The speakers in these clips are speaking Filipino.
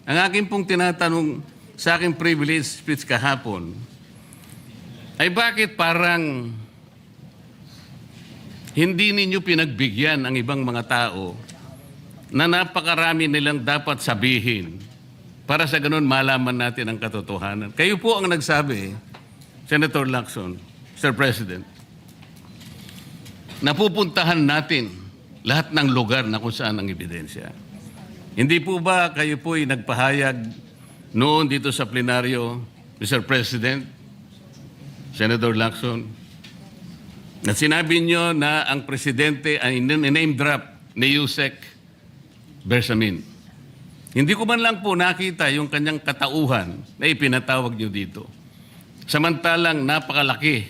Ang akin pong tinatanong sa aking privilege speech kahapon ay bakit parang hindi ninyo pinagbigyan ang ibang mga tao na napakarami nilang dapat sabihin para sa ganun malaman natin ang katotohanan. Kayo po ang nagsabi, Senator Lacson, Mr. President, napupuntahan natin lahat ng lugar na kung saan ang ebidensya. Hindi po ba kayo po ay nagpahayag noon dito sa plenaryo, Mr. President, Senator Lacson, na sinabi nyo na ang presidente ay name drop ni Yusek Bersamin. Hindi ko man lang po nakita yung kanyang katauhan na ipinatawag nyo dito. Samantalang napakalaki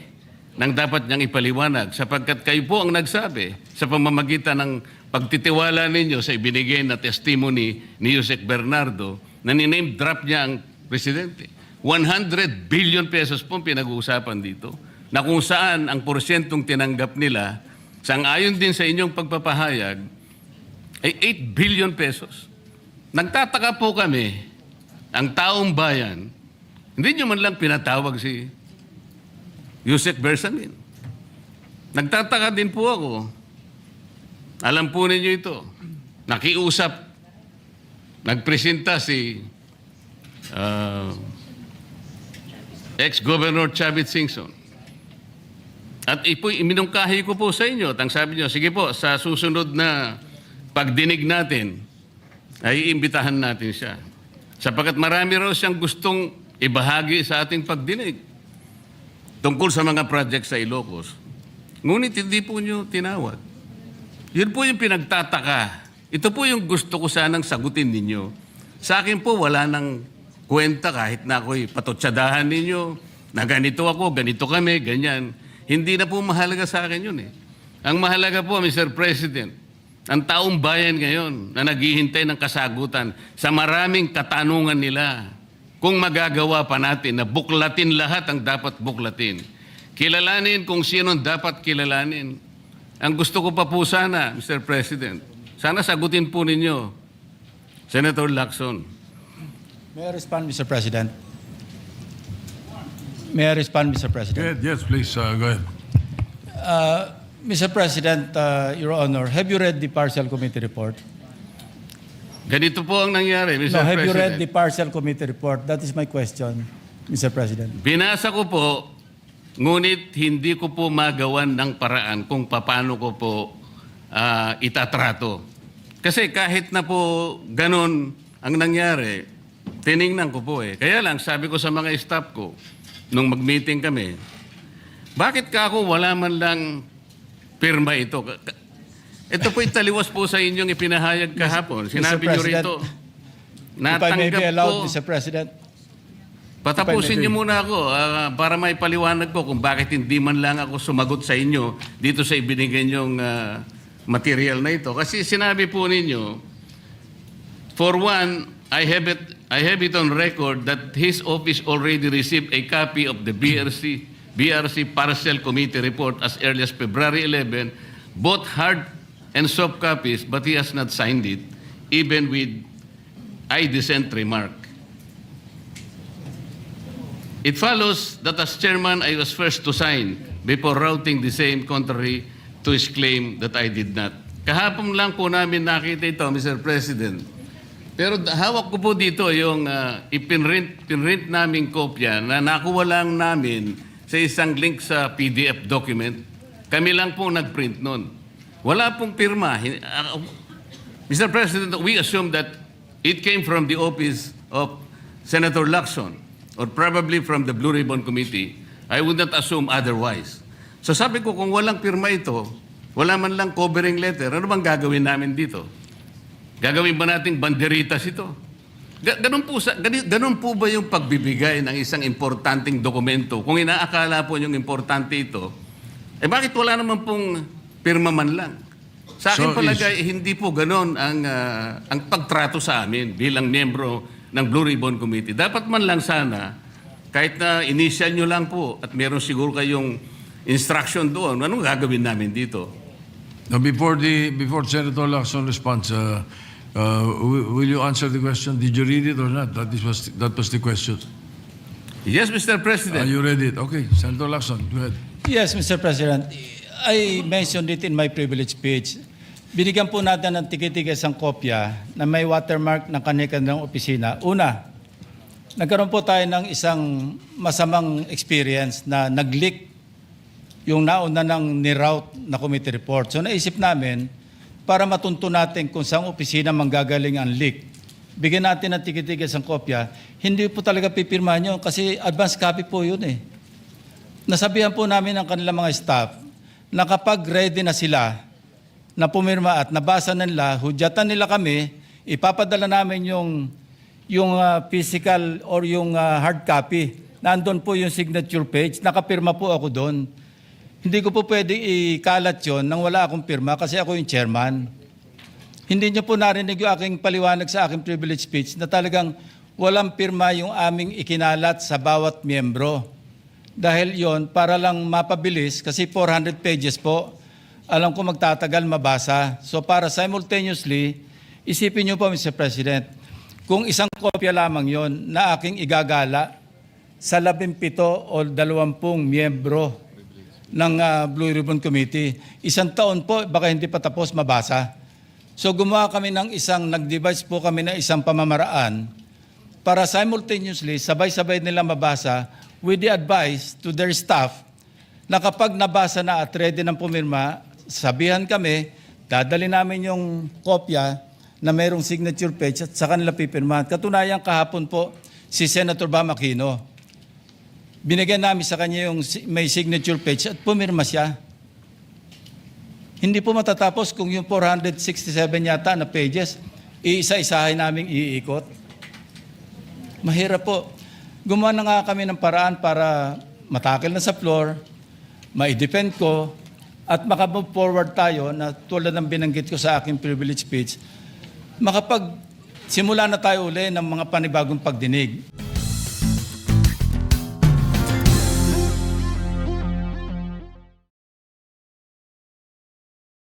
ng dapat niyang ipaliwanag sapagkat kayo po ang nagsabi sa pamamagitan ng pagtitiwala ninyo sa ibinigay na testimony ni Yusek Bernardo na niname drop niya ang presidente. 100 billion pesos po pinag-uusapan dito na kung saan ang porsyentong tinanggap nila sang-ayon din sa inyong pagpapahayag ay 8 billion pesos. Nagtataka po kami, ang taong bayan, hindi nyo man lang pinatawag si Yusek Bersamin. Nagtataka din po ako. Alam po ninyo ito. Nakiusap. Nagpresenta si ex-Governor Chavit Singson. At iminungkahi ko po sa inyo. At ang sabi nyo, sige po, sa susunod na pagdinig natin, ay iimbitahan natin siya. Sapagkat marami raw siyang gustong ibahagi sa ating pagdinig tungkol sa mga project sa Ilocos. Ngunit hindi po nyo tinawag. Yun po yung pinagtataka. Ito po yung gusto ko sanang sagutin ninyo. Sa akin po, wala nang kwenta kahit na ako'y patutsadahan ninyo, na ganito ako, ganito kami, ganyan. Hindi na po mahalaga sa akin yun eh. Ang mahalaga po, Mr. President, ang taong bayan ngayon na naghihintay ng kasagutan sa maraming katanungan nila kung magagawa pa natin na buklatin lahat ang dapat buklatin. Kilalanin kung sino dapat kilalanin. Ang gusto ko pa po sana, Mr. President, sana sagutin po ninyo, Senator Lacson. May I respond, Mr. President? May I respond, Mr. President? Yes, please, go ahead. Mr. President, Your Honor, have you read the partial committee report? Ganito po ang nangyari, Mr. No, have President. you read the partial committee report? That is my question, Mr. President. Binasa ko po, ngunit hindi ko po magawan ng paraan kung paano ko po itatrato. Kasi kahit na po ganun ang nangyari, tiningnan ko po eh. Kaya lang, sabi ko sa mga staff ko, nung mag-meeting kami, bakit ka ako wala man lang pirma ito? Ito po italiwas po sa inyong ipinahayag kahapon. Sinabi nyo rito, If I may be natanggap allowed, ko. Mr. President. Patapusin niyo muna ako para may paliwanag ko kung bakit hindi man lang ako sumagot sa inyo dito sa ibinigay niyong material na ito. Kasi sinabi po ninyo, for one, I have it on record that his office already received a copy of the BRC Partial Committee report as early as February 11, both hard and soft copies, but he has not signed it, even with I dissent remark. It follows that as chairman, I was first to sign before routing the same contrary to his claim that I did not. Kahapon lang po namin nakita ito, Mr. President. Pero hawak ko po dito yung ipinrint naming kopya na nakuha lang namin sa isang link sa PDF document. Kami lang po nagprint nun. Wala pong pirma. Mr. President, we assume that it came from the office of Senator Lacson or probably from the Blue Ribbon Committee. I would not assume otherwise. So sabi ko, kung walang pirma ito, wala man lang covering letter, ano bang gagawin namin dito? Gagawin ba nating banderitas ito? Ganun po ba yung pagbibigay ng isang importanteng dokumento? Kung inaakala po yung importante ito, bakit wala naman pong pirma man lang? Sa akin palagay, hindi po ganun ang pagtrato sa amin bilang miyembro ng Blue Ribbon Committee. Dapat man lang sana, kahit na initial nyo lang po at meron siguro kayong instruction doon, anong gagawin namin dito? Now, before Senator Lacson responds, Will you answer the question? Did you read it or not? That was the question. Yes, Mr. President. You read it. Okay, Senator Lacson, go ahead. Yes, Mr. President. I mentioned it in my privilege speech. Binigyan po natin ng tikitikis ang kopya na may watermark ng kanilang opisina. Una, nagkaroon po tayo ng isang masamang experience na nag-leak yung nauna ng ni-route na committee report. So naisip namin, para matunto natin kung saan opisina manggagaling ang leak, bigyan natin ng tikitikis ang kopya. Hindi po talaga pipirmahan yun kasi advance copy po yun eh. Nasabihan po namin ang kanilang mga staff na kapag ready na sila na pumirma at nabasa nila, hudyatan nila kami, ipapadala namin yung physical or yung hard copy. Nandun po yung signature page, nakapirma po ako doon. Hindi ko po pwede ikalat yun nang wala akong pirma kasi ako yung chairman. Hindi niyo po narinig yung aking paliwanag sa aking privilege speech na talagang walang pirma yung aming ikinalat sa bawat miyembro. Dahil yon para lang mapabilis kasi 400 pages po. Alam ko magtatagal mabasa. So para simultaneously, isipin niyo po Mr. President, kung isang kopya lamang yon na aking igagala sa 17 o 20 miyembro ng Blue Ribbon Committee, isang taon po, baka hindi pa tapos mabasa. So gumawa kami ng nag-devise po kami ng isang pamamaraan para simultaneously, sabay-sabay nila mabasa with the advice to their staff na kapag nabasa na at ready ng pumirma, sabihan kami, dadali namin yung kopya na mayroong signature page at sa kanila pipirmahan. Katunayan kahapon po si Senator Bam Aquino. Binigyan namin sa kanya yung may signature page at pumirma siya. Hindi po matatapos kung yung 467 yata na pages, iisa-isahin namin iikot. Mahirap po. Gumawa na nga kami ng paraan para matakil na sa floor, ma-defend ko, at makamove forward tayo na tulad ng binanggit ko sa aking privilege speech, simula na tayo uli ng mga panibagong pagdinig.